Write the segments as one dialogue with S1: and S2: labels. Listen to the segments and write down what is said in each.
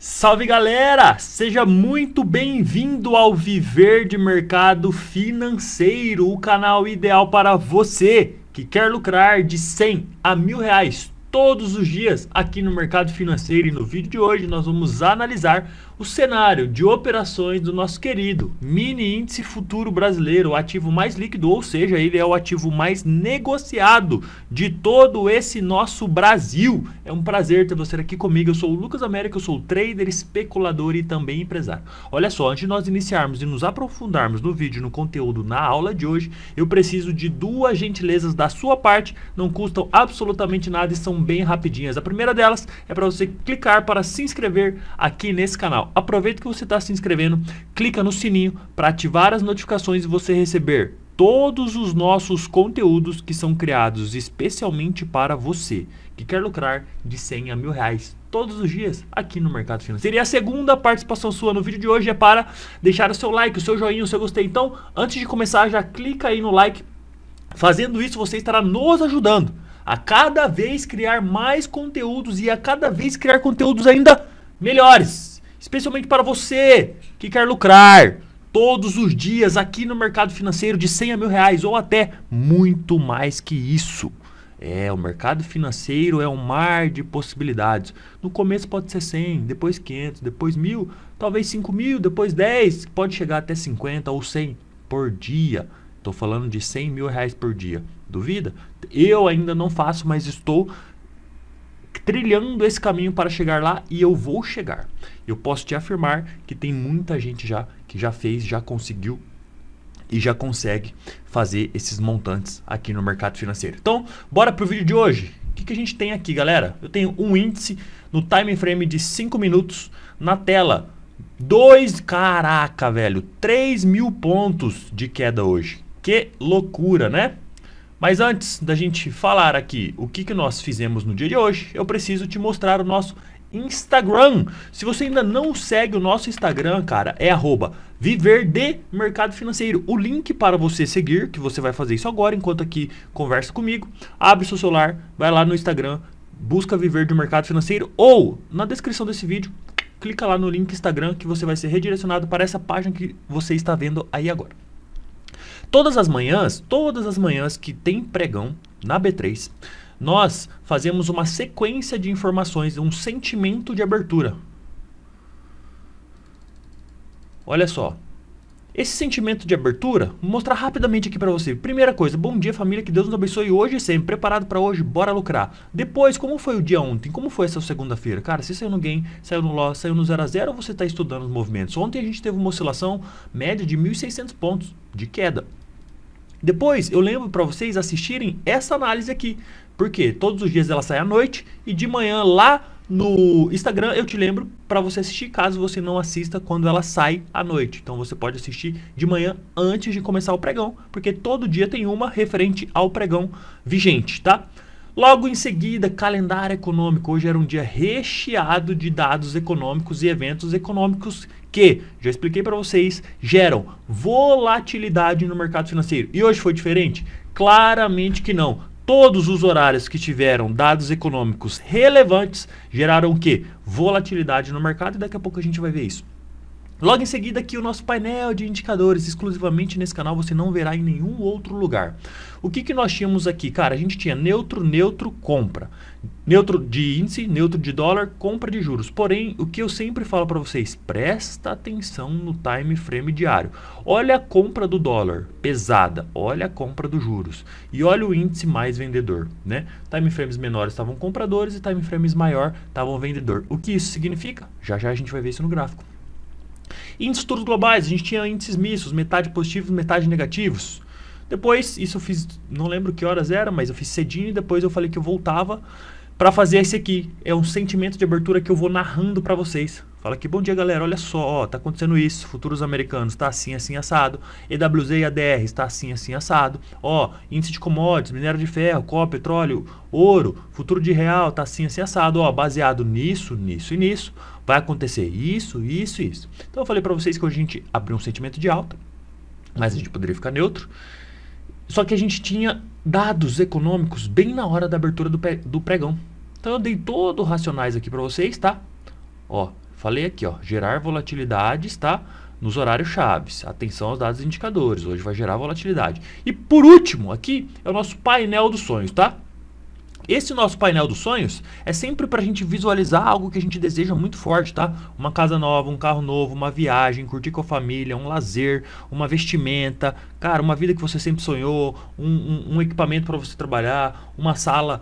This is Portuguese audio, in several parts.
S1: Salve galera! Seja muito bem-vindo ao Viver de Mercado Financeiro, o canal ideal para você que quer lucrar de 100 a R$ 1.000 todos os dias aqui no mercado financeiro. E no vídeo de hoje nós vamos analisar o cenário de operações do nosso querido mini índice futuro brasileiro, o ativo mais líquido, ou seja, ele é o ativo mais negociado de todo esse nosso Brasil. É um prazer ter você aqui comigo. Eu sou o Lucas América, eu sou trader, especulador e também empresário. Olha só, antes de nós iniciarmos e nos aprofundarmos no vídeo, no conteúdo, na aula de hoje, eu preciso de duas gentilezas da sua parte, não custam absolutamente nada e são bem rapidinhas. A primeira delas é para você clicar para se inscrever aqui nesse canal. Aproveita que você está se inscrevendo, clica no sininho para ativar as notificações e você receber todos os nossos conteúdos que são criados especialmente para você que quer lucrar de 100 a R$ 1.000 todos os dias aqui no mercado financeiro. E a segunda participação sua no vídeo de hoje é para deixar o seu like, o seu joinha, o seu gostei. Então, antes de começar, já clica aí no like. Fazendo isso, você estará nos ajudando a cada vez criar mais conteúdos e a cada vez criar conteúdos ainda melhores, especialmente para você que quer lucrar todos os dias aqui no mercado financeiro de 100 a R$ 1.000 ou até muito mais que isso. O mercado financeiro é um mar de possibilidades. No começo pode ser 100, depois 500, depois 1.000, talvez 5.000, depois 10, pode chegar até 50 ou 100 por dia. Estou falando de R$ 100 mil por dia. Duvida? Eu ainda não faço, mas estou trilhando esse caminho para chegar lá e eu vou chegar. Eu posso te afirmar que tem muita gente já que já fez, já conseguiu e já consegue fazer esses montantes aqui no mercado financeiro. Então, bora pro vídeo de hoje. O que a gente tem aqui, galera? Eu tenho um índice no time frame de 5 minutos na tela. Caraca, velho, 3.000 pontos de queda hoje. Que loucura, né? Mas antes da gente falar aqui o que nós fizemos no dia de hoje, eu preciso te mostrar o nosso Instagram. Se você ainda não segue o nosso Instagram, cara, é @viverdemercadofinanceiro. O link para você seguir, que você vai fazer isso agora, enquanto aqui conversa comigo, abre seu celular, vai lá no Instagram, busca Viver de Mercado Financeiro ou na descrição desse vídeo, clica lá no link Instagram que você vai ser redirecionado para essa página que você está vendo aí agora. Todas as manhãs que tem pregão na B3, nós fazemos uma sequência de informações, um sentimento de abertura. Olha só, esse sentimento de abertura, vou mostrar rapidamente aqui para você. Primeira coisa, bom dia família, que Deus nos abençoe hoje e sempre. Preparado para hoje? Bora lucrar. Depois, como foi o dia ontem? Como foi essa segunda-feira? Cara, se saiu no gain, saiu no loss, saiu no 0 a 0 ou você está estudando os movimentos? Ontem a gente teve uma oscilação média de 1.600 pontos de queda. Depois, eu lembro para vocês assistirem essa análise aqui, porque todos os dias ela sai à noite e de manhã lá no Instagram eu te lembro para você assistir caso você não assista quando ela sai à noite. Então você pode assistir de manhã antes de começar o pregão, porque todo dia tem uma referente ao pregão vigente, tá? Logo em seguida, calendário econômico. Hoje era um dia recheado de dados econômicos e eventos econômicos que, já expliquei para vocês, geram volatilidade no mercado financeiro. E hoje foi diferente? Claramente que não. Todos os horários que tiveram dados econômicos relevantes geraram o quê? Volatilidade no mercado, e daqui a pouco a gente vai ver isso. Logo em seguida aqui o nosso painel de indicadores, exclusivamente nesse canal, você não verá em nenhum outro lugar. O que nós tínhamos aqui? Cara, a gente tinha neutro, neutro, compra. Neutro de índice, neutro de dólar, compra de juros. Porém, o que eu sempre falo para vocês, presta atenção no time frame diário. Olha a compra do dólar, pesada. Olha a compra dos juros. E olha o índice mais vendedor, né? Time frames menores estavam compradores e time frames maior estavam vendedor. O que isso significa? Já já a gente vai ver isso no gráfico. Índices todos globais, a gente tinha índices mistos, metade positivos, metade negativos. Depois, isso eu fiz, não lembro que horas era, mas eu fiz cedinho e depois eu falei que eu voltava para fazer esse aqui. É um sentimento de abertura que eu vou narrando para vocês. Fala aqui, bom dia galera, olha só, ó, tá acontecendo isso, futuros americanos tá assim, assim, assado, EWZ e ADR está assim, assim, assado, ó, índice de commodities, minério de ferro, cobre, petróleo, ouro, futuro de real tá assim, assim, assado, ó, baseado nisso, nisso e nisso, vai acontecer isso, isso e isso. Então eu falei para vocês que hoje a gente abriu um sentimento de alta, mas a gente poderia ficar neutro, só que a gente tinha dados econômicos bem na hora da abertura do pregão. Então eu dei todo racionais aqui para vocês, tá? Ó, falei aqui, ó, gerar volatilidades, tá? Nos horários chaves. Atenção aos dados indicadores. Hoje vai gerar volatilidade. E por último, aqui é o nosso painel dos sonhos, tá? Esse nosso painel dos sonhos é sempre para a gente visualizar algo que a gente deseja muito forte, tá? Uma casa nova, um carro novo, uma viagem, curtir com a família, um lazer, uma vestimenta, cara, uma vida que você sempre sonhou, um equipamento para você trabalhar, uma sala,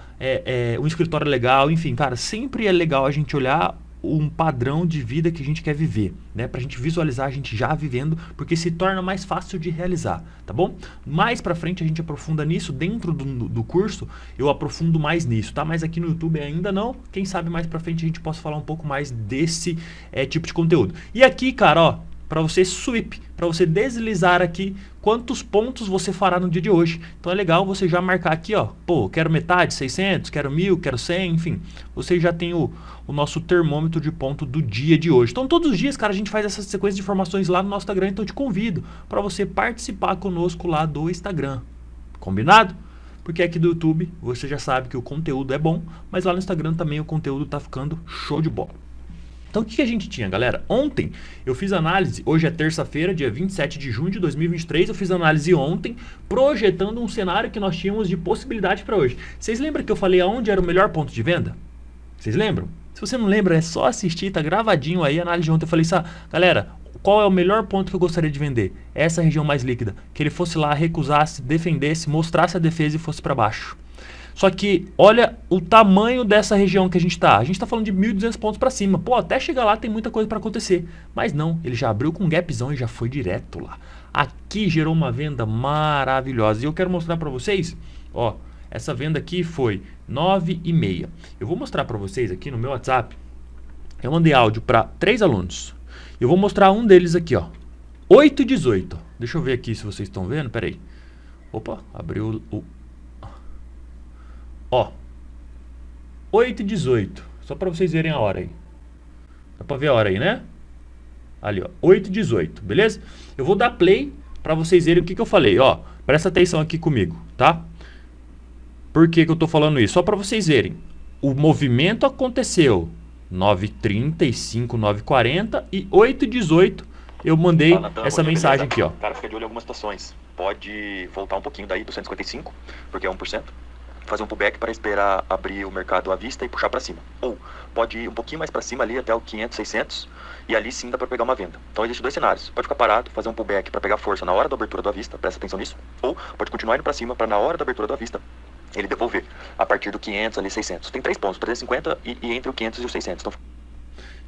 S1: um escritório legal, enfim, cara, sempre é legal a gente olhar um padrão de vida que a gente quer viver, né? Pra gente visualizar a gente já vivendo, porque se torna mais fácil de realizar, tá bom? Mais pra frente a gente aprofunda nisso, dentro do curso eu aprofundo mais nisso, tá? Mas aqui no YouTube ainda não, quem sabe mais pra frente a gente possa falar um pouco mais desse tipo de conteúdo. E aqui, cara, ó, para você sweep, para você deslizar aqui quantos pontos você fará no dia de hoje. Então é legal você já marcar aqui, ó, pô, quero metade, 600, quero 1000, quero 100, enfim. Você já tem o nosso termômetro de ponto do dia de hoje. Então todos os dias, cara, a gente faz essa sequência de informações lá no nosso Instagram, então eu te convido para você participar conosco lá do Instagram. Combinado? Porque aqui do YouTube você já sabe que o conteúdo é bom, mas lá no Instagram também o conteúdo tá ficando show de bola. Então o que a gente tinha, galera? Ontem eu fiz análise, hoje é terça-feira, dia 27 de junho de 2023, eu fiz análise ontem, projetando um cenário que nós tínhamos de possibilidade para hoje. Vocês lembram que eu falei aonde era o melhor ponto de venda? Vocês lembram? Se você não lembra, é só assistir, tá gravadinho aí a análise de ontem. Eu falei, galera, qual é o melhor ponto que eu gostaria de vender? Essa região mais líquida. Que ele fosse lá, recusasse, defendesse, mostrasse a defesa e fosse para baixo. Só que olha o tamanho dessa região que a gente está. A gente está falando de 1.200 pontos para cima. Pô, até chegar lá tem muita coisa para acontecer. Mas não, ele já abriu com um gapzão e já foi direto lá. Aqui gerou uma venda maravilhosa. E eu quero mostrar para vocês, ó, essa venda aqui foi 9,5. Eu vou mostrar para vocês aqui no meu WhatsApp. Eu mandei áudio para 3 alunos. Eu vou mostrar um deles aqui, ó. 8,18. Deixa eu ver aqui se vocês estão vendo. Pera aí. Opa, abriu o... Ó, 8,18. Só para vocês verem a hora aí. Dá para ver a hora aí, né? Ali, ó, 8,18, beleza? Eu vou dar play para vocês verem o que eu falei, ó. Presta atenção aqui comigo, tá? Por que eu tô falando isso? Só para vocês verem. O movimento aconteceu 9,35, 9,40 e 8,18. Eu mandei essa mensagem aqui, ó.
S2: Cara, fica de olho em algumas situações. Pode voltar um pouquinho daí do 155, porque é 1%. Fazer um pullback para esperar abrir o mercado à vista e puxar para cima. Ou pode ir um pouquinho mais para cima ali até o 500, 600 e ali sim dá para pegar uma venda. Então existem dois cenários. Pode ficar parado, fazer um pullback para pegar força na hora da abertura do à vista, presta atenção nisso. Ou pode continuar indo para cima para na hora da abertura do à vista ele devolver a partir do 500 ali 600. Tem 3 pontos, 350 e entre o 500 e o 600.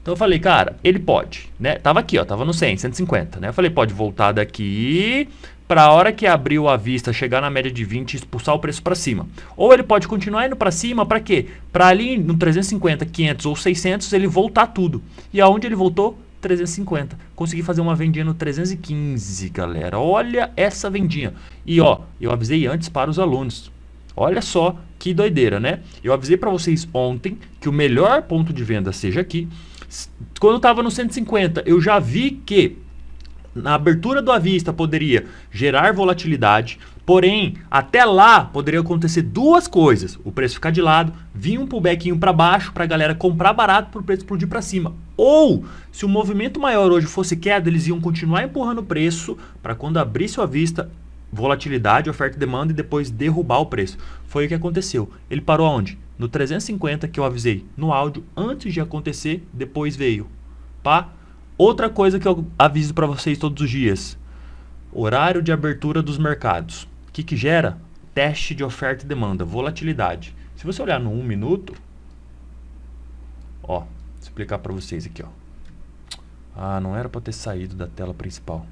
S1: Então eu falei, cara, ele pode, né? Tava aqui, ó, tava no 100, 150, né? Eu falei, pode voltar daqui para a hora que abrir o à vista, chegar na média de 20 e expulsar o preço para cima. Ou ele pode continuar indo para cima, para quê? Para ali no 350, 500 ou 600 ele voltar tudo. E aonde ele voltou? 350. Consegui fazer uma vendinha no 315, galera. Olha essa vendinha. E ó, eu avisei antes para os alunos. Olha só que doideira, né? Eu avisei para vocês ontem que o melhor ponto de venda seja aqui. Quando eu estava no 150, eu já vi que na abertura do à vista poderia gerar volatilidade, porém, até lá poderia acontecer duas coisas. O preço ficar de lado, vir um pullbackinho para baixo para a galera comprar barato para o preço explodir para cima. Ou, se o movimento maior hoje fosse queda, eles iam continuar empurrando o preço para quando abrisse o à vista, volatilidade, oferta e demanda e depois derrubar o preço. Foi o que aconteceu. Ele parou aonde? No 350 que eu avisei no áudio antes de acontecer, depois veio. Pá? Outra coisa que eu aviso para vocês todos os dias. Horário de abertura dos mercados. O que gera? Teste de oferta e demanda, volatilidade. Se você olhar no 1 minuto, ó, vou explicar para vocês aqui, ó. Ah, não era para ter saído da tela principal.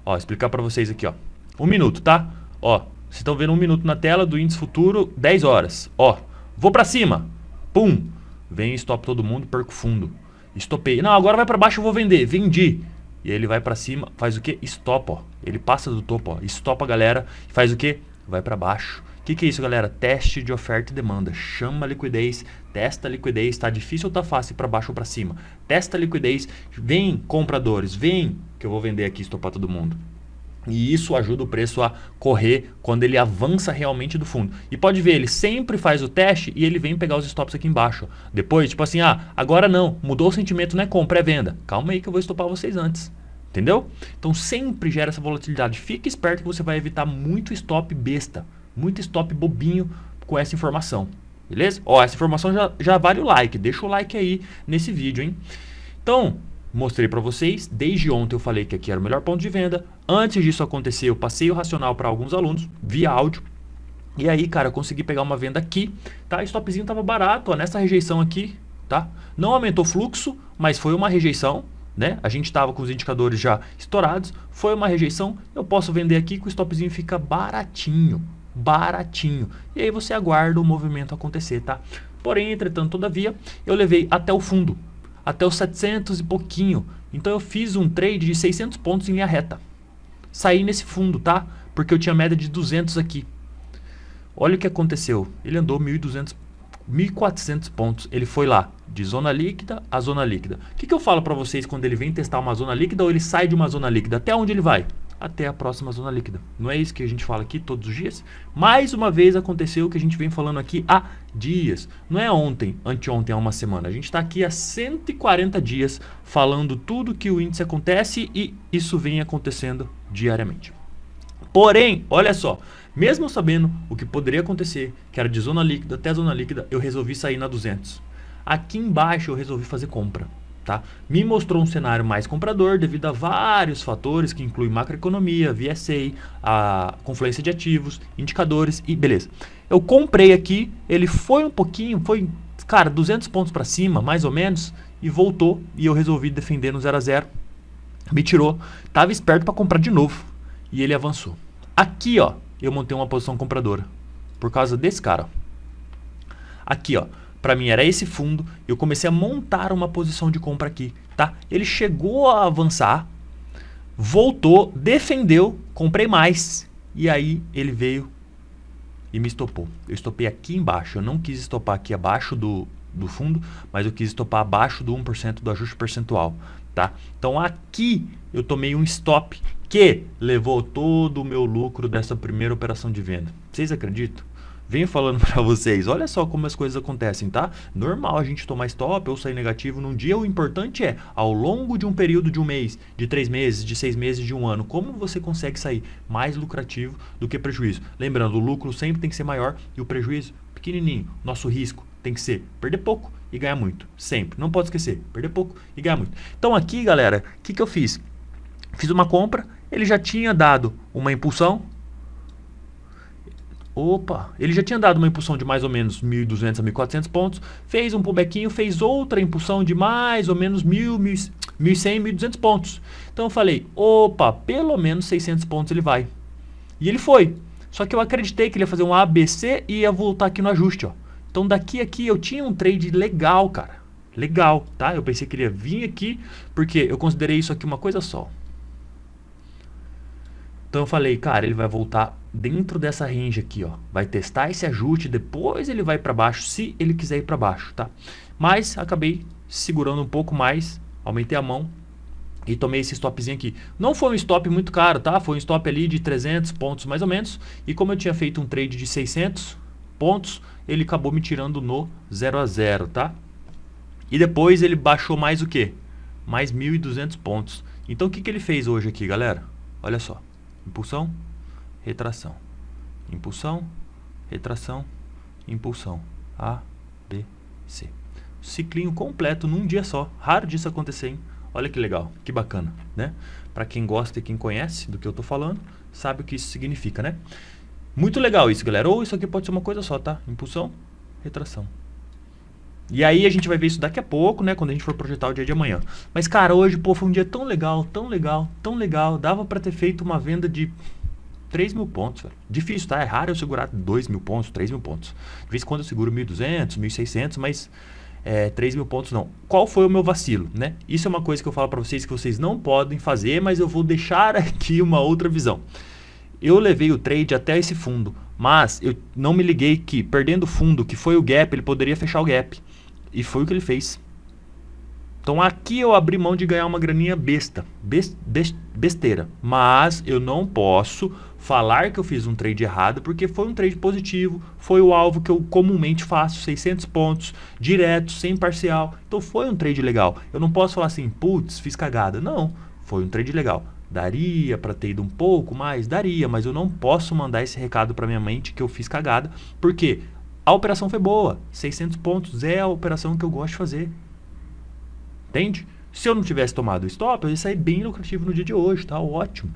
S1: Ó, explicar para vocês aqui, ó. 1 minuto, tá? Ó, vocês estão vendo 1 minuto na tela do índice futuro, 10 horas. Ó, vou para cima. Pum. Vem, stop todo mundo, perco fundo. Estopei. Não, agora vai para baixo, eu vou vender. Vendi. E aí ele vai para cima, faz o quê? Stop, ó. Ele passa do topo, ó. Estopa a galera e faz o quê? Vai para baixo. O que é isso, galera? Teste de oferta e demanda. Chama a liquidez, testa a liquidez. Tá difícil ou tá fácil para baixo ou para cima? Testa a liquidez. Vem, compradores, vem que eu vou vender aqui, estopar todo mundo. E isso ajuda o preço a correr quando ele avança realmente do fundo. E pode ver, ele sempre faz o teste e ele vem pegar os stops aqui embaixo. Depois, tipo assim, agora não, mudou o sentimento, não é compra, é venda. Calma aí que eu vou estopar vocês antes. Entendeu? Então sempre gera essa volatilidade. Fique esperto que você vai evitar muito stop besta, muito stop bobinho com essa informação. Beleza? Ó, essa informação já vale o like. Deixa o like aí nesse vídeo, hein? Então, mostrei para vocês, desde ontem eu falei que aqui era o melhor ponto de venda. Antes disso acontecer, eu passei o racional para alguns alunos via áudio. E aí, cara, eu consegui pegar uma venda aqui, tá? O stopzinho tava barato, ó, nessa rejeição aqui, tá? Não aumentou o fluxo, mas foi uma rejeição, né? A gente tava com os indicadores já estourados, foi uma rejeição. Eu posso vender aqui que o stopzinho fica baratinho, baratinho. E aí você aguarda o movimento acontecer, tá? Porém, entretanto, todavia, eu levei até o fundo, até os 700 e pouquinho. Então eu fiz um trade de 600 pontos em linha reta. Saí nesse fundo, tá? Porque eu tinha média de 200 aqui. Olha o que aconteceu. Ele andou 1.200, 1.400 pontos. Ele foi lá de zona líquida a zona líquida. O que eu falo para vocês quando ele vem testar uma zona líquida ou ele sai de uma zona líquida? Até onde ele vai? Até a próxima zona líquida. Não é isso que a gente fala aqui todos os dias? Mais uma vez aconteceu o que a gente vem falando aqui há dias. Não é ontem, anteontem, há uma semana. A gente está aqui há 140 dias falando tudo que o índice acontece e isso vem acontecendo diariamente. Porém, olha só, mesmo sabendo o que poderia acontecer, que era de zona líquida até zona líquida, eu resolvi sair na 200. Aqui embaixo eu resolvi fazer compra. Tá? Me mostrou um cenário mais comprador devido a vários fatores que incluem macroeconomia, VSA, a confluência de ativos, indicadores e beleza. Eu comprei aqui, ele foi um pouquinho, foi, cara, 200 pontos para cima, mais ou menos, e voltou e eu resolvi defender no 0 a 0. Me tirou, tava esperto para comprar de novo e ele avançou. Aqui, ó, eu montei uma posição compradora por causa desse cara. Aqui, ó. Para mim era esse fundo, eu comecei a montar uma posição de compra aqui, tá? Ele chegou a avançar, voltou, defendeu, comprei mais e aí ele veio e me estopou. Eu estopei aqui embaixo, eu não quis estopar aqui abaixo do fundo, mas eu quis estopar abaixo do 1% do ajuste percentual, tá? Então aqui eu tomei um stop que levou todo o meu lucro dessa primeira operação de venda. Vocês acreditam? Venho falando para vocês, olha só como as coisas acontecem, tá? Normal a gente tomar stop ou sair negativo num dia. O importante é, ao longo de um período de um mês, de 3 meses, de 6 meses, de um ano, como você consegue sair mais lucrativo do que prejuízo. Lembrando, o lucro sempre tem que ser maior e o prejuízo pequenininho. Nosso risco tem que ser perder pouco e ganhar muito. Sempre. Não pode esquecer, perder pouco e ganhar muito. Então aqui, galera, o que eu fiz? Fiz uma compra, ele já tinha dado uma impulsão. Ele já tinha dado uma impulsão de mais ou menos 1.200 a 1.400 pontos, fez um pullbackinho, fez outra impulsão de mais ou menos 1.100, 1.200 pontos. Então eu falei, pelo menos 600 pontos ele vai. E ele foi. Só que eu acreditei que ele ia fazer um ABC e ia voltar aqui no ajuste, ó. Então daqui a aqui eu tinha um trade legal, cara. Legal, tá? Eu pensei que ele ia vir aqui, porque eu considerei isso aqui uma coisa só. Então eu falei, cara, ele vai voltar dentro dessa range aqui, ó. Vai testar esse ajuste, depois ele vai para baixo, se ele quiser ir para baixo, tá? Mas acabei segurando um pouco mais, aumentei a mão e tomei esse stopzinho aqui. Não foi um stop muito caro, tá? Foi um stop ali de 300 pontos mais ou menos. E como eu tinha feito um trade de 600 pontos, ele acabou me tirando no 0 a 0, tá? E depois ele baixou mais o quê? Mais 1.200 pontos. Então o que ele fez hoje aqui, galera? Olha só. Impulsão, retração, impulsão, retração, impulsão, A, B, C. Ciclinho completo num dia só. Raro disso acontecer, hein? Olha que legal, que bacana, né? Para quem gosta e quem conhece do que eu tô falando, sabe o que isso significa, né? Muito legal isso, galera. Ou isso aqui pode ser uma coisa só, tá? Impulsão, retração. E aí a gente vai ver isso daqui a pouco, né? Quando a gente for projetar o dia de amanhã. Mas, cara, hoje, pô, foi um dia tão legal, tão legal, tão legal. Dava pra ter feito uma venda de 3.000 pontos, velho. Difícil, tá? É raro eu segurar 2.000 pontos, 3.000 pontos. De vez em quando eu seguro 1.200, 1.600, mas 3.000 pontos não. Qual foi o meu vacilo, né? Isso é uma coisa que eu falo pra vocês que vocês não podem fazer, mas eu vou deixar aqui uma outra visão. Eu levei o trade até esse fundo, mas eu não me liguei que, perdendo o fundo, que foi o gap, ele poderia fechar o gap. E foi o que ele fez. Então aqui eu abri mão de ganhar uma graninha besteira, mas eu não posso falar que eu fiz um trade errado, porque foi um trade positivo, foi o alvo que eu comumente faço, 600 pontos, direto, sem parcial, então foi um trade legal. Eu não posso falar assim, putz, fiz cagada. Não, foi um trade legal. Daria para ter ido um pouco mais? Daria, mas eu não posso mandar esse recado para minha mente que eu fiz cagada, porque a operação foi boa, 600 pontos é a operação que eu gosto de fazer. Entende? Se eu não tivesse tomado o stop, eu ia sair bem lucrativo no dia de hoje, tá? Ótimo.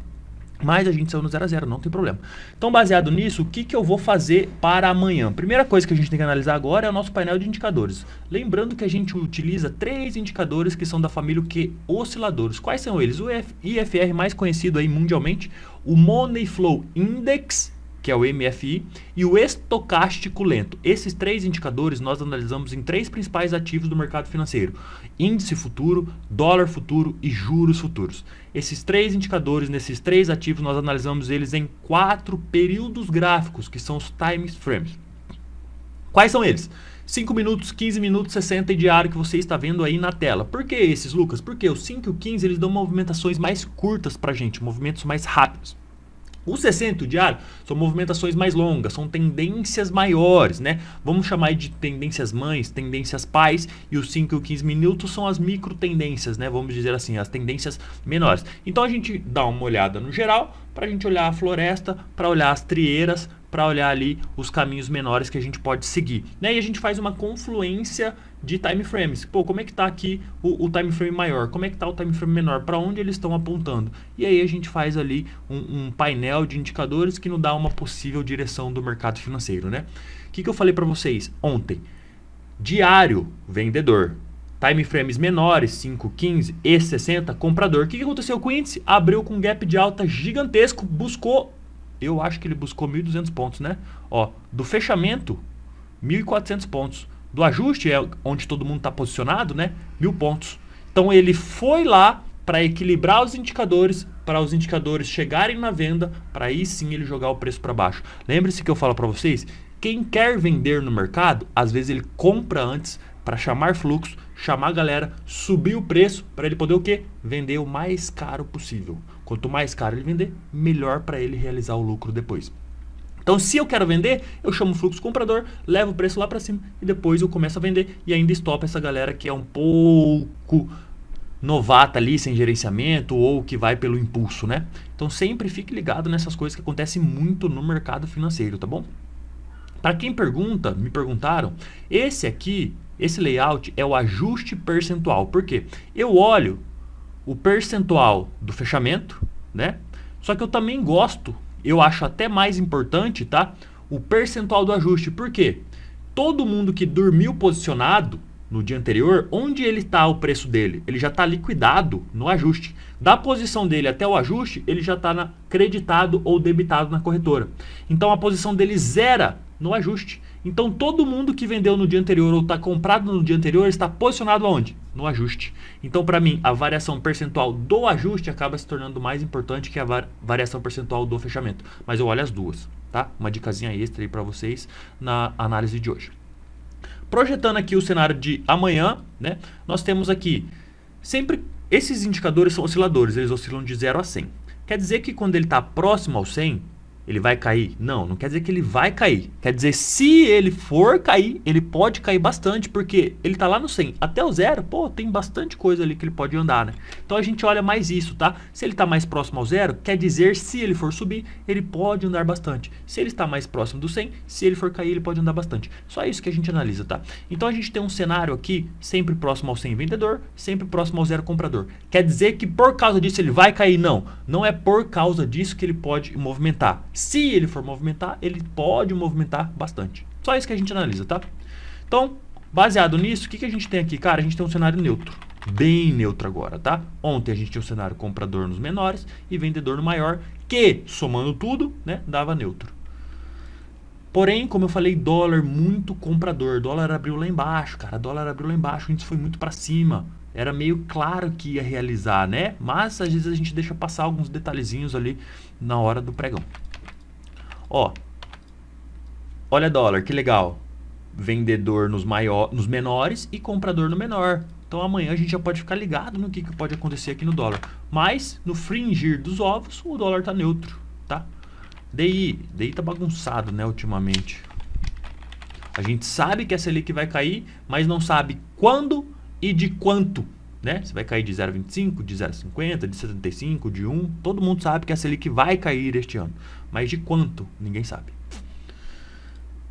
S1: Mas a gente saiu no 0 a 0, não tem problema. Então, baseado nisso, o que eu vou fazer para amanhã? Primeira coisa que a gente tem que analisar agora é o nosso painel de indicadores. Lembrando que a gente utiliza 3 indicadores que são da família Q osciladores. Quais são eles? O IFR mais conhecido aí mundialmente, o Money Flow Index, que é o MFI, e o estocástico lento. Esses 3 indicadores nós analisamos em 3 principais ativos do mercado financeiro: índice futuro, dólar futuro e juros futuros. Esses 3 indicadores, nesses 3 ativos, nós analisamos eles em 4 períodos gráficos, que são os time frames. Quais são eles? 5 minutos, 15 minutos, 60 e diário que você está vendo aí na tela. Por que esses, Lucas? Porque os 5 e o 15 eles dão movimentações mais curtas para a gente, movimentos mais rápidos. O 60 e o diário são movimentações mais longas, são tendências maiores, né? Vamos chamar de tendências mães, tendências pais, e os 5 e o 15 minutos são as micro tendências, né? Vamos dizer assim, as tendências menores. Então a gente dá uma olhada no geral, para a gente olhar a floresta, para olhar as trieiras, para olhar ali os caminhos menores que a gente pode seguir, né? E a gente faz uma confluência de time frames. Pô, como é que tá aqui o time frame maior? Como é que tá o time frame menor? Para onde eles estão apontando? E aí a gente faz ali um painel de indicadores que nos dá uma possível direção do mercado financeiro, né? O que eu falei para vocês ontem? Diário, vendedor. Time frames menores, 5, 15 e 60, comprador. O que aconteceu com o índice? Abriu com um gap de alta gigantesco, buscou, eu acho que ele buscou 1.200 pontos, né? Ó, do fechamento, 1.400 pontos. Do ajuste, é onde todo mundo está posicionado, né? 1.000 pontos. Então ele foi lá para equilibrar os indicadores, para os indicadores chegarem na venda, para aí sim ele jogar o preço para baixo. Lembre-se que eu falo para vocês, quem quer vender no mercado, às vezes ele compra antes para chamar fluxo, chamar a galera, subir o preço para ele poder o quê? Vender o mais caro possível. Quanto mais caro ele vender, melhor para ele realizar o lucro depois. Então, se eu quero vender, eu chamo o fluxo comprador, levo o preço lá para cima e depois eu começo a vender e ainda stop essa galera que é um pouco novata ali, sem gerenciamento ou que vai pelo impulso, né? Então, sempre fique ligado nessas coisas que acontecem muito no mercado financeiro, tá bom? Para quem pergunta, me perguntaram, esse layout é o ajuste percentual. Por quê? Eu olho o percentual do fechamento, né? Só que eu também gosto, eu acho até mais importante, tá? O percentual do ajuste. Por quê? Todo mundo que dormiu posicionado no dia anterior, onde ele está o preço dele? Ele já está liquidado no ajuste. Da posição dele até o ajuste, ele já está creditado ou debitado na corretora. Então a posição dele zera no ajuste. Então todo mundo que vendeu no dia anterior ou está comprado no dia anterior está posicionado aonde? No ajuste. Então para mim a variação percentual do ajuste acaba se tornando mais importante que a variação percentual do fechamento. Mas eu olho as duas, tá? Uma dicasinha extra aí para vocês na análise de hoje. Projetando aqui o cenário de amanhã, né? Nós temos aqui sempre esses indicadores são osciladores, eles oscilam de 0 a 100. Quer dizer que quando ele está próximo ao 100, ele vai cair? Não, não quer dizer que ele vai cair. Quer dizer, se ele for cair, ele pode cair bastante, porque ele tá lá no 100. Até o 0, pô, tem bastante coisa ali que ele pode andar, né? Então a gente olha mais isso, tá? Se ele tá mais próximo ao 0, quer dizer, se ele for subir, ele pode andar bastante. Se ele está mais próximo do 100, se ele for cair, ele pode andar bastante. Só isso que a gente analisa, tá? Então a gente tem um cenário aqui, sempre próximo ao 100 vendedor, sempre próximo ao 0 comprador. Quer dizer que por causa disso ele vai cair? Não. Não é por causa disso que ele pode movimentar. Se ele for movimentar, ele pode movimentar bastante. Só isso que a gente analisa, tá? Então, baseado nisso, o que a gente tem aqui? Cara, a gente tem um cenário neutro. Bem neutro agora, tá? Ontem a gente tinha um cenário comprador nos menores e vendedor no maior, que, somando tudo, né, dava neutro. Porém, como eu falei, dólar muito comprador. Dólar abriu lá embaixo, cara. Dólar abriu lá embaixo, o índice foi muito para cima. Era meio claro que ia realizar, né? Mas, às vezes, a gente deixa passar alguns detalhezinhos ali na hora do pregão. Ó, olha dólar, que legal. Vendedor nos menores e comprador no menor. Então amanhã a gente já pode ficar ligado no que pode acontecer aqui no dólar. Mas no fringir dos ovos, o dólar tá neutro, tá? DI tá bagunçado, né, ultimamente. A gente sabe que a Selic vai cair, mas não sabe quando e de quanto, né? Se vai cair de 0,25, de 0,50, de 75, de 1. Todo mundo sabe que a Selic vai cair este ano. Mas de quanto? Ninguém sabe.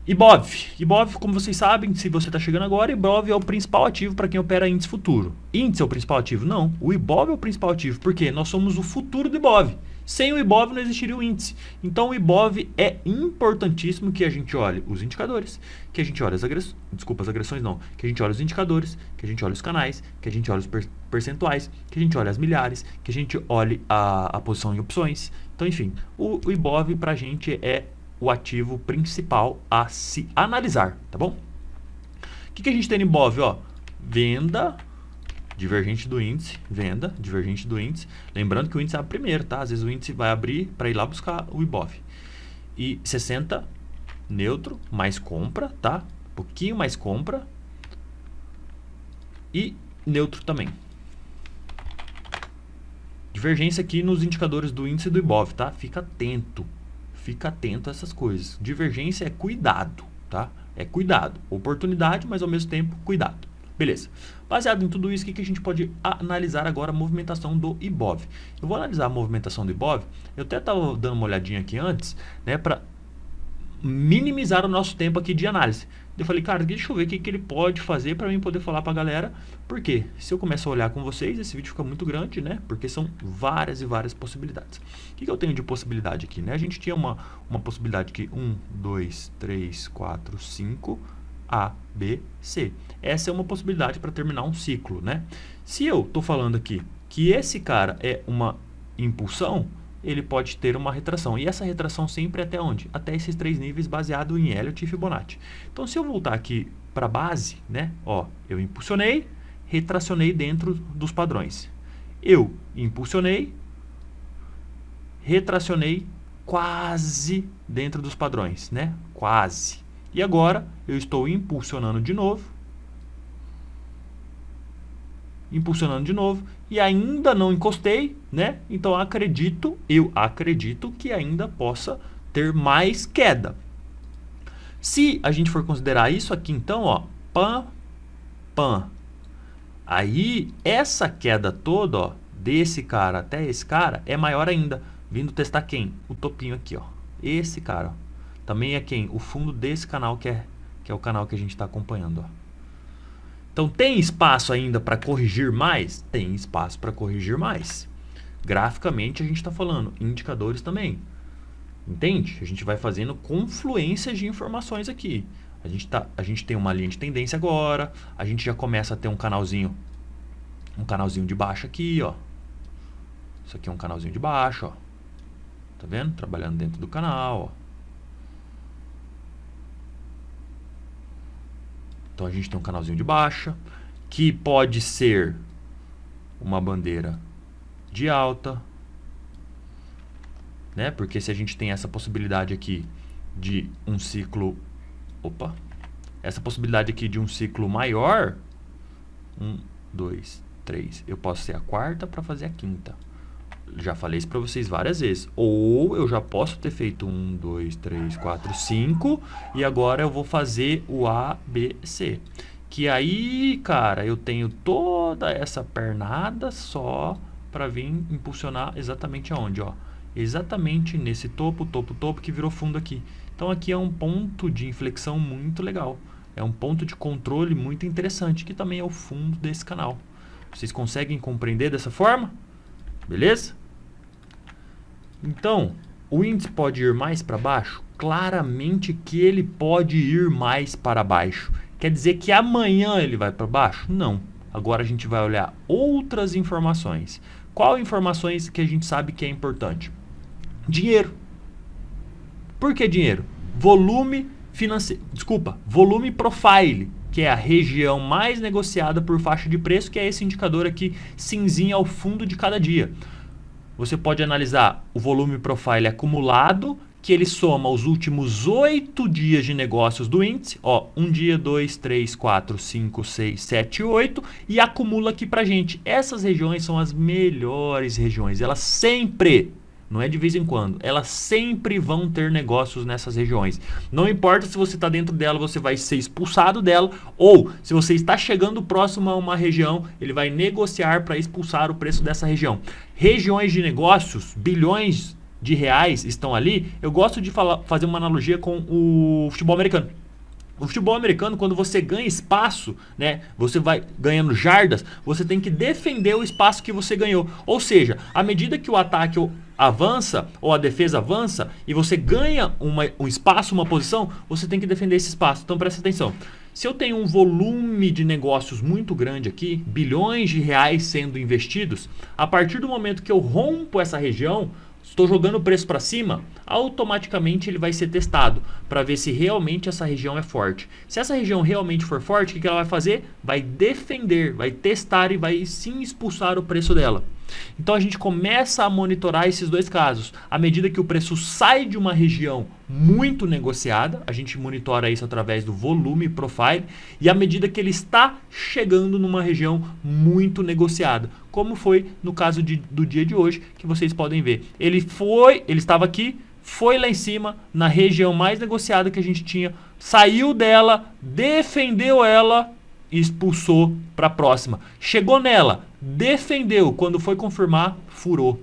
S1: Ibov, como vocês sabem, se você está chegando agora, Ibov é o principal ativo para quem opera índice futuro. Índice é o principal ativo? Não. O Ibov é o principal ativo. Por quê? Nós somos o futuro do Ibov. Sem o Ibov não existiria o índice. Então o Ibov é importantíssimo que a gente olhe os indicadores, que a gente olhe as agressões, as agressões não, que a gente olhe os indicadores, que a gente olhe os canais, que a gente olhe os percentuais, que a gente olhe as milhares, que a gente olhe a posição em opções. Então, enfim, o Ibov pra gente é o ativo principal a se analisar, tá bom? O que a gente tem no Ibov, ó? Venda divergente do índice, venda divergente do índice. Lembrando que o índice abre primeiro, tá? Às vezes o índice vai abrir para ir lá buscar o Ibov. E 60 neutro, mais compra, tá? Um pouquinho mais compra. E neutro também. Divergência aqui nos indicadores do índice e do Ibov, tá? Fica atento a essas coisas. Divergência é cuidado, tá? É cuidado. Oportunidade, mas ao mesmo tempo cuidado. Beleza. Baseado em tudo isso, o que a gente pode analisar agora? A movimentação do Ibov. Eu vou analisar a movimentação do Ibov. Eu até estava dando uma olhadinha aqui antes, né, para minimizar o nosso tempo aqui de análise. Eu falei, cara, deixa eu ver o que ele pode fazer para mim poder falar para a galera. Porque se eu começar a olhar com vocês, esse vídeo fica muito grande, né? Porque são várias e várias possibilidades. O que eu tenho de possibilidade aqui, né? A gente tinha uma possibilidade aqui, 1, 2, 3, 4, 5... A, B, C. Essa é uma possibilidade para terminar um ciclo, né? Se eu estou falando aqui que esse cara é uma impulsão, ele pode ter uma retração. E essa retração sempre é até onde? Até esses 3 níveis baseado em Elliott e Fibonacci. Então, se eu voltar aqui para a base, né? Ó, eu impulsionei, retracionei dentro dos padrões. Eu impulsionei, retracionei quase dentro dos padrões, né? Quase. E agora eu estou impulsionando de novo e ainda não encostei, né? Então eu acredito que ainda possa ter mais queda. Se a gente for considerar isso aqui, então, ó, pam, aí essa queda toda, ó, desse cara até esse cara é maior ainda, vindo testar quem? O topinho aqui, ó, esse cara, ó. Também é quem? O fundo desse canal que é o canal que a gente está acompanhando. Ó. Então, tem espaço ainda para corrigir mais? Tem espaço para corrigir mais. Graficamente, a gente está falando. Indicadores também. Entende? A gente vai fazendo confluências de informações aqui. A gente tem uma linha de tendência agora. A gente já começa a ter um canalzinho de baixo aqui, ó. Isso aqui é um canalzinho de baixo, ó. Tá vendo? Trabalhando dentro do canal, ó. Então, a gente tem um canalzinho de baixa, que pode ser uma bandeira de alta, né? Porque se a gente tem essa possibilidade aqui de um ciclo... essa possibilidade aqui de um ciclo maior, 1, 2, 3, eu posso ser a quarta para fazer a quinta. Já falei isso para vocês várias vezes. Ou eu já posso ter feito 1, 2, 3, 4, 5 e agora eu vou fazer o A, B, C. Que aí, cara, eu tenho toda essa pernada só para vir impulsionar exatamente aonde, ó? Exatamente nesse topo que virou fundo aqui. Então aqui é um ponto de inflexão muito legal. É um ponto de controle muito interessante, que também é o fundo desse canal. Vocês conseguem compreender dessa forma? Beleza? Então, o índice pode ir mais para baixo? Claramente que ele pode ir mais para baixo. Quer dizer que amanhã ele vai para baixo? Não. Agora a gente vai olhar outras informações. Qual informações que a gente sabe que é importante? Dinheiro. Por que dinheiro? Volume financeiro. Desculpa, volume profile, que é a região mais negociada por faixa de preço, que é esse indicador aqui cinzinho ao fundo de cada dia. Você pode analisar o volume profile acumulado, que ele soma os últimos 8 dias de negócios do índice, ó, 1 dia, 2, 3, 4, 5, 6, 7, 8, e acumula aqui pra gente. Essas regiões são as melhores regiões, elas sempre, não é de vez em quando, elas sempre vão ter negócios nessas regiões. Não importa se você está dentro dela, você vai ser expulsado dela, ou se você está chegando próximo a uma região, ele vai negociar para expulsar o preço dessa região. Regiões de negócios, bilhões de reais estão ali. Eu gosto de fazer uma analogia com o futebol americano. O futebol americano, quando você ganha espaço, né, você vai ganhando jardas, você tem que defender o espaço que você ganhou. Ou seja, à medida que o ataque avança ou a defesa avança e você ganha um espaço, uma posição, você tem que defender esse espaço. Então presta atenção. Se eu tenho um volume de negócios muito grande aqui, bilhões de reais sendo investidos, a partir do momento que eu rompo essa região, estou jogando o preço para cima, automaticamente ele vai ser testado para ver se realmente essa região é forte. Se essa região realmente for forte, o que ela vai fazer? Vai defender, vai testar e vai sim expulsar o preço dela. Então a gente começa a monitorar esses dois casos. À medida que o preço sai de uma região muito negociada, a gente monitora isso através do volume profile, e à medida que ele está chegando numa região muito negociada, como foi no caso do dia de hoje, que vocês podem ver. Ele estava aqui, foi lá em cima, na região mais negociada que a gente tinha, saiu dela, defendeu ela e expulsou para a próxima. Chegou nela, defendeu, quando foi confirmar, furou.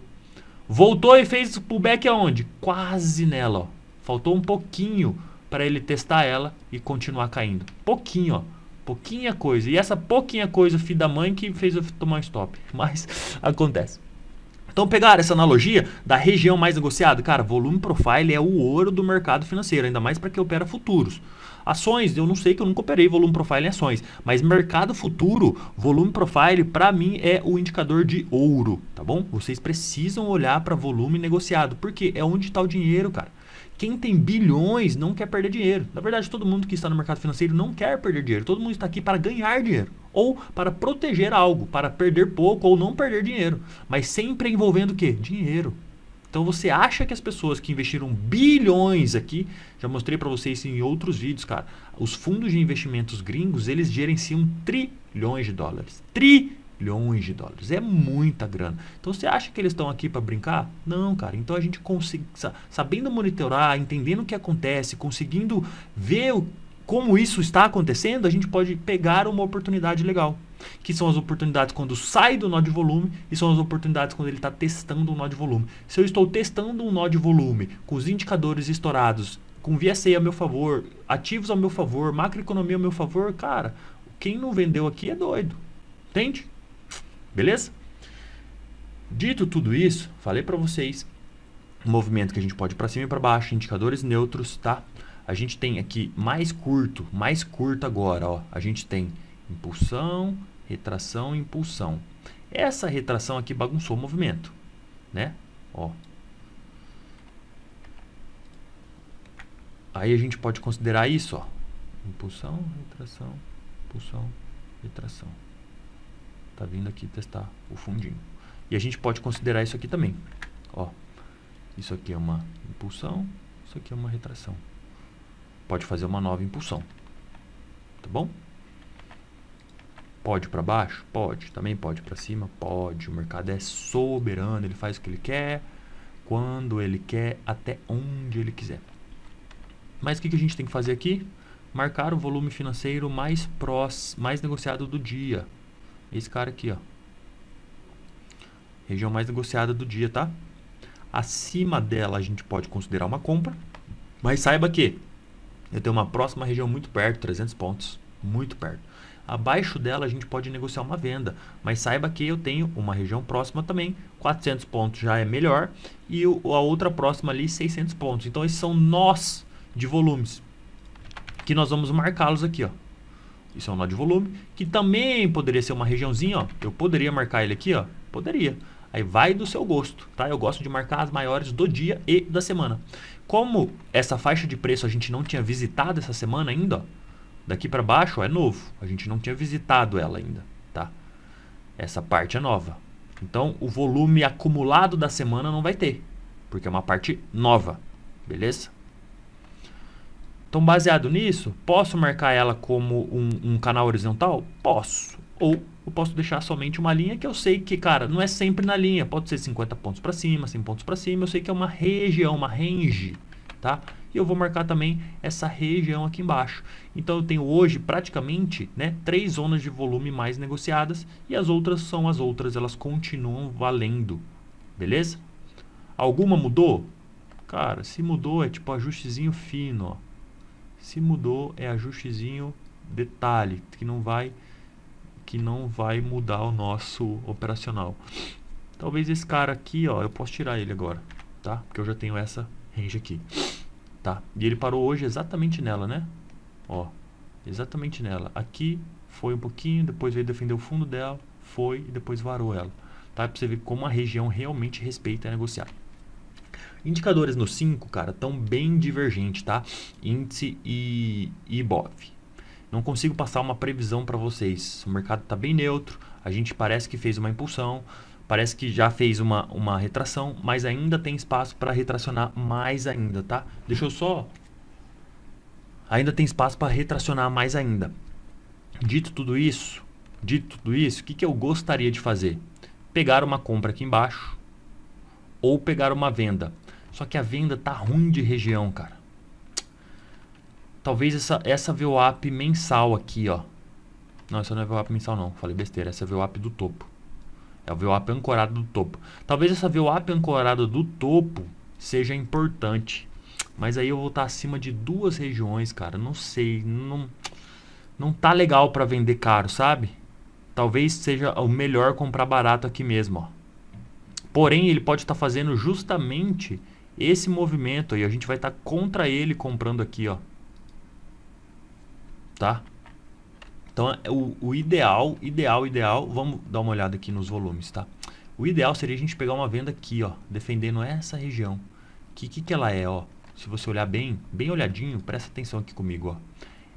S1: Voltou e fez pullback aonde? Quase nela, ó. Faltou um pouquinho para ele testar ela e continuar caindo. Pouquinho, ó. Pouquinha coisa. E essa pouquinha coisa, filho da mãe, que fez eu tomar um stop. Mas acontece. Então pegar essa analogia da região mais negociada, cara, volume profile é o ouro do mercado financeiro, ainda mais para quem opera futuros. Ações, eu não sei, que eu nunca operei volume profile em ações, mas mercado futuro, volume profile para mim é o indicador de ouro, tá bom? Vocês precisam olhar para volume negociado, porque é onde está o dinheiro, cara. Quem tem bilhões não quer perder dinheiro. Na verdade, todo mundo que está no mercado financeiro não quer perder dinheiro. Todo mundo está aqui para ganhar dinheiro. Ou para proteger algo, para perder pouco ou não perder dinheiro. Mas sempre envolvendo o quê? Dinheiro. Então você acha que as pessoas que investiram bilhões aqui, já mostrei para vocês em outros vídeos, cara, os fundos de investimentos gringos, eles gerenciam trilhões de dólares. Trilhões de dólares. É muita grana. Então você acha que eles estão aqui para brincar? Não, cara. Então a gente consegue, sabendo monitorar, entendendo o que acontece, conseguindo ver como isso está acontecendo, a gente pode pegar uma oportunidade legal. Que são as oportunidades quando sai do nó de volume e são as oportunidades quando ele está testando um nó de volume. Se eu estou testando um nó de volume com os indicadores estourados, com VSA a meu favor, ativos ao meu favor, macroeconomia ao meu favor, cara, quem não vendeu aqui é doido. Entende? Beleza? Dito tudo isso, falei para vocês o movimento que a gente pode ir para cima e para baixo, indicadores neutros, tá? A gente tem aqui mais curto agora, ó. A gente tem impulsão, retração e impulsão. Essa retração aqui bagunçou o movimento, né? Ó. Aí a gente pode considerar isso, ó. Impulsão, retração. Tá vindo aqui testar o fundinho. E a gente pode considerar isso aqui também. Ó, isso aqui é uma impulsão, isso aqui é uma retração. Pode fazer uma nova impulsão. Tá bom? Pode para baixo? Pode. Também pode para cima? Pode. O mercado é soberano, ele faz o que ele quer, quando ele quer, até onde ele quiser. Mas o que a gente tem que fazer aqui? Marcar o volume financeiro mais negociado do dia. Esse cara aqui, ó. Região mais negociada do dia, tá? Acima dela a gente pode considerar uma compra. Mas saiba que eu tenho uma próxima região muito perto, 300 pontos. Muito perto. Abaixo dela a gente pode negociar uma venda. Mas saiba que eu tenho uma região próxima também. 400 pontos já é melhor. E a outra próxima ali, 600 pontos. Então esses são nós de volumes. Que nós vamos marcá-los aqui, ó. Isso é um nó de volume, que também poderia ser uma regiãozinha, ó. Eu poderia marcar ele aqui, ó. Poderia. Aí vai do seu gosto, tá? Eu gosto de marcar as maiores do dia e da semana. Como essa faixa de preço a gente não tinha visitado essa semana ainda, ó. Daqui para baixo, ó, é novo. A gente não tinha visitado ela ainda, tá? Essa parte é nova. Então, o volume acumulado da semana não vai ter, porque é uma parte nova. beleza? Então, baseado nisso, posso marcar ela como um canal horizontal? Posso. Ou eu posso deixar somente uma linha que eu sei que, cara, não é sempre na linha. Pode ser 50 pontos para cima, 100 pontos para cima. Eu sei que é uma região, uma range, tá? E eu vou marcar também essa região aqui embaixo. Então, eu tenho hoje praticamente, né, 3 zonas de volume mais negociadas. E as outras são as outras, elas continuam valendo. Beleza? Alguma mudou? Cara, se mudou é tipo ajustezinho fino, ó. Se mudou é ajustezinho detalhe, que não vai mudar o nosso operacional. Talvez esse cara aqui, ó, eu posso tirar ele agora, tá? Porque eu já tenho essa range aqui, tá? E ele parou hoje exatamente nela, né? Ó, exatamente nela. Aqui foi um pouquinho, depois veio defender o fundo dela, foi e depois varou ela, tá? Pra você ver como a região realmente respeita a negociar. Indicadores no 5, cara, estão bem divergentes, tá? Índice e IBOV. Não consigo passar uma previsão para vocês. O mercado está bem neutro. A gente parece que fez uma impulsão. Parece que já fez uma retração. Mas ainda tem espaço para retracionar mais ainda, tá? Deixa eu só... Ainda tem espaço para retracionar mais ainda. Dito tudo isso, o que eu gostaria de fazer? Pegar uma compra aqui embaixo ou pegar uma venda. Só que a venda tá ruim de região, cara. Talvez essa VWAP mensal aqui, ó. Não, essa não é VWAP mensal não. Falei besteira. Essa é a VWAP do topo. É a VWAP ancorada do topo. Talvez essa VWAP ancorada do topo seja importante. Mas aí eu vou estar acima de 2 regiões, cara. Não sei. Não tá legal para vender caro, sabe? Talvez seja o melhor comprar barato aqui mesmo, ó. Porém, ele pode estar fazendo justamente esse movimento aí. A gente vai estar contra ele comprando aqui, ó. Tá? Então, o ideal, vamos dar uma olhada aqui nos volumes, tá? O ideal seria a gente pegar uma venda aqui, ó, defendendo essa região. Que ela é, ó? Se você olhar bem olhadinho, presta atenção aqui comigo, ó.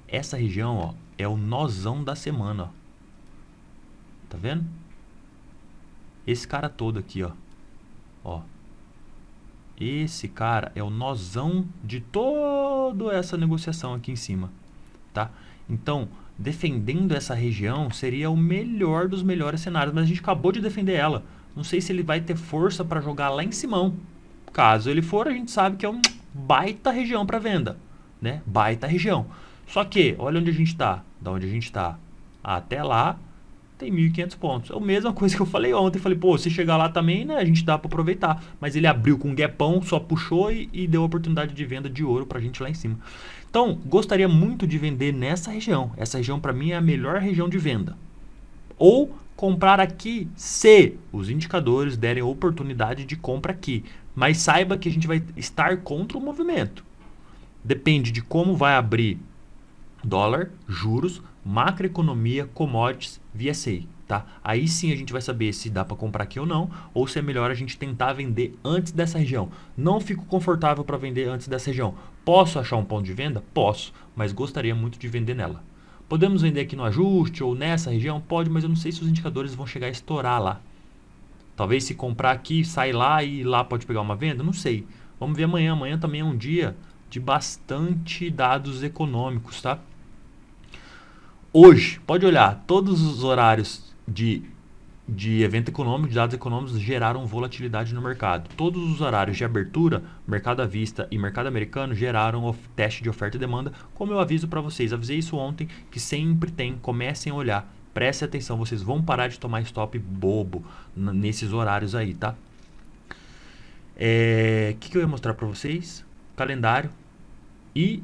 S1: Essa região, ó, é o nozão da semana, ó. Tá vendo? Esse cara todo aqui, ó. Ó. Esse cara é o nozão de toda essa negociação aqui em cima, tá? Então, defendendo essa região seria o melhor dos melhores cenários, mas a gente acabou de defender ela. Não sei se ele vai ter força para jogar lá em cima. Caso ele for, a gente sabe que é um baita região para venda, né? Baita região. Só que, olha onde a gente está. Da onde a gente está até lá tem 1.500 pontos. É a mesma coisa que eu falei ontem. Falei, pô, se chegar lá também, né, a gente dá para aproveitar. Mas ele abriu com um gapão, só puxou e deu a oportunidade de venda de ouro pra gente lá em cima. Então, gostaria muito de vender nessa região. Essa região para mim é a melhor região de venda. Ou comprar aqui se os indicadores derem oportunidade de compra aqui. Mas saiba que a gente vai estar contra o movimento. Depende de como vai abrir dólar, juros, macroeconomia, commodities, VSA, tá? Aí sim a gente vai saber se dá para comprar aqui ou não, ou se é melhor a gente tentar vender antes dessa região. Não fico confortável para vender antes dessa região. Posso achar um ponto de venda? Posso, mas gostaria muito de vender nela. Podemos vender aqui no ajuste ou nessa região? Pode, mas eu não sei se os indicadores vão chegar a estourar lá. Talvez se comprar aqui, sai lá e lá pode pegar uma venda? Não sei. Vamos ver amanhã. Amanhã também é um dia de bastante dados econômicos, tá? Hoje, pode olhar, todos os horários de evento econômico, de dados econômicos geraram volatilidade no mercado. Todos os horários de abertura, mercado à vista e mercado americano geraram teste de oferta e demanda, como eu aviso para vocês. Avisei isso ontem, que sempre tem, comecem a olhar, prestem atenção, vocês vão parar de tomar stop bobo nesses horários aí, tá? Que eu ia mostrar para vocês? Calendário e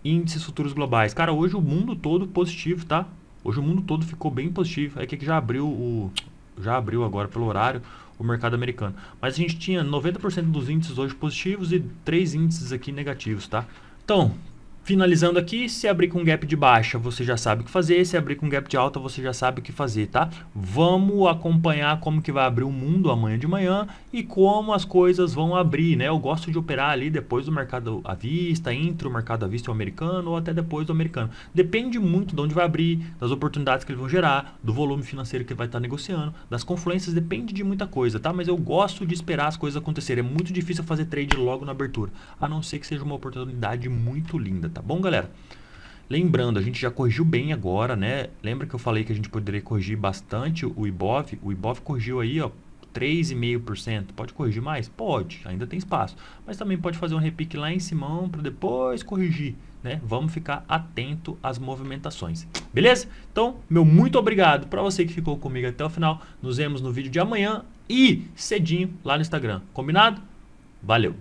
S1: índices futuros globais. Cara, hoje o mundo todo positivo, tá? Hoje o mundo todo ficou bem positivo. É que já abriu agora pelo horário o mercado americano. Mas a gente tinha 90% dos índices hoje positivos e 3 índices aqui negativos, tá? Então, Finalizando aqui, se abrir com gap de baixa, você já sabe o que fazer. Se abrir com gap de alta, você já sabe o que fazer, tá? Vamos acompanhar como que vai abrir o mundo amanhã de manhã e como as coisas vão abrir, né? Eu gosto de operar ali depois do mercado à vista, entre o mercado à vista e o americano ou até depois do americano. Depende muito de onde vai abrir, das oportunidades que eles vão gerar, do volume financeiro que ele vai estar negociando, das confluências, depende de muita coisa, tá? Mas eu gosto de esperar as coisas acontecerem. É muito difícil fazer trade logo na abertura, a não ser que seja uma oportunidade muito linda, tá bom, galera? Lembrando, a gente já corrigiu bem agora, né? Lembra que eu falei que a gente poderia corrigir bastante o Ibov? O Ibov corrigiu aí, ó, 3,5%. Pode corrigir mais? Pode, ainda tem espaço. Mas também pode fazer um repique lá em cima para depois corrigir, né? Vamos ficar atento às movimentações. Beleza? Então, meu muito obrigado para você que ficou comigo até o final. Nos vemos no vídeo de amanhã e cedinho lá no Instagram. Combinado? Valeu!